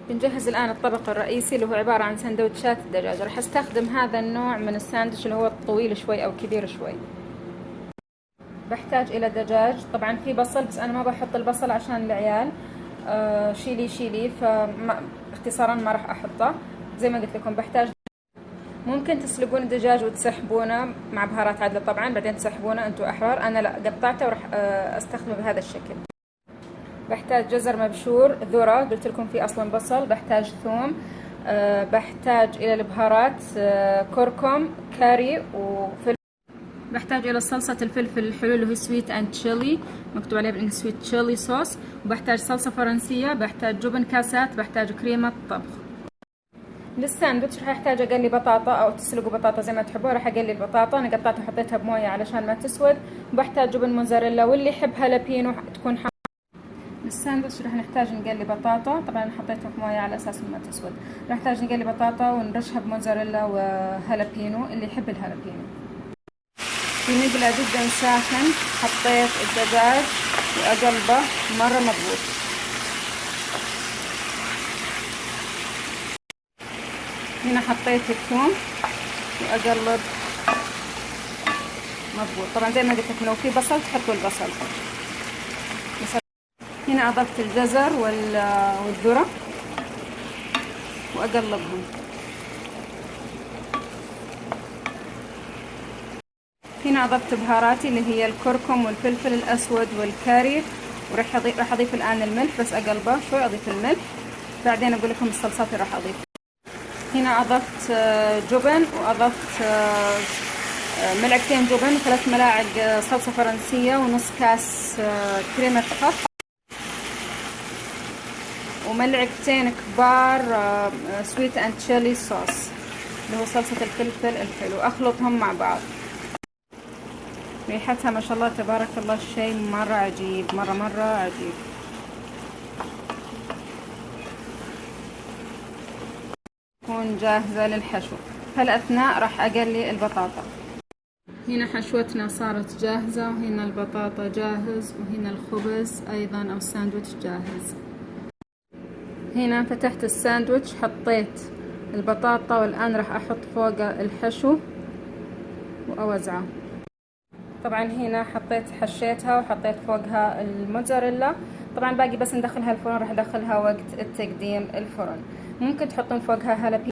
بنجهز الآن الطبق الرئيسي اللي هو عبارة عن سندوتشات الدجاج. راح استخدم هذا النوع من الساندوتش اللي هو الطويل شوي أو كبير شوي. بحتاج إلى دجاج، طبعا في بصل بس أنا ما بحط البصل عشان العيال. شيلي اختصارا ما راح أحطه. زي ما قلت لكم بحتاج، ممكن تسلقون الدجاج وتسحبونه مع بهارات عدلة طبعا، بعدين تسحبونه انتوا أحرار. أنا لا، قطعته وراح استخدمه بهذا الشكل. بحتاج جزر مبشور، ذرة، قلت لكم في اصلا بصل. بحتاج ثوم. بحتاج الى البهارات، كركم، كاري، وفلفل. بحتاج الى صلصة الفلفل الحلو اللي هو سويت اند تشيلي، مكتوب عليه بالانجليزي سويت تشيلي صوص. وبحتاج صلصة فرنسية، بحتاج جبن كاسات، بحتاج كريمة طبخ. للساندوتش راح احتاج اقلي بطاطا او تسلقوا بطاطا زي ما تحبوا. راح اقلي البطاطا، انا قطعتها وحطيتها بمويه علشان ما تسود. وبحتاج جبن موزاريلا، واللي يحب هالابينو تكون للساندوتش راح نحتاج نقلي بطاطا. طبعا حطيتها في مويه على اساس ما تسود. راح نحتاج نقلي بطاطا ونرشها بموزاريلا وهالابينو، اللي يحب الهالابينو. في مقلاة جدا ساخن حطيت الدجاج واقلبه مره مضبوط. هنا حطيت الثوم واقلب مضبوط. طبعا زي ما قلت لكم لو في بصل تحطوا البصل. هنا اضفت الجزر والذرة واقلبهم. هنا اضفت بهاراتي اللي هي الكركم والفلفل الاسود والكاري، راح اضيف الان الملح، بس اقلبه شوي اضيف الملح، بعدين اقول لكم الصلصات اللي راح اضيفها. هنا اضفت جبن، واضفت ملعقتين جبن، و3 ملاعق صلصة فرنسية، ونص كاس كريمة خفق، وملعقتين كبار سويت اند تشيلي صوص اللي هو صلصة الفلفل الحلو. اخلطهم مع بعض. ريحتها ما شاء الله تبارك الله شيء مرة عجيب، مرة عجيب. تكون جاهزة للحشو. هالأثناء راح أقلي البطاطا. هنا حشوتنا صارت جاهزة، وهنا البطاطا جاهز، وهنا الخبز أيضا أو الساندويتش جاهز. هنا فتحت الساندويتش، حطيت البطاطا، والآن راح أحط فوق الحشو وأوزعه. طبعا هنا حشيتها وحطيت فوقها الموتزاريلا. طبعا باقي بس ندخلها الفرن. راح ادخلها وقت التقديم الفرن. ممكن تحطون فوقها هالبي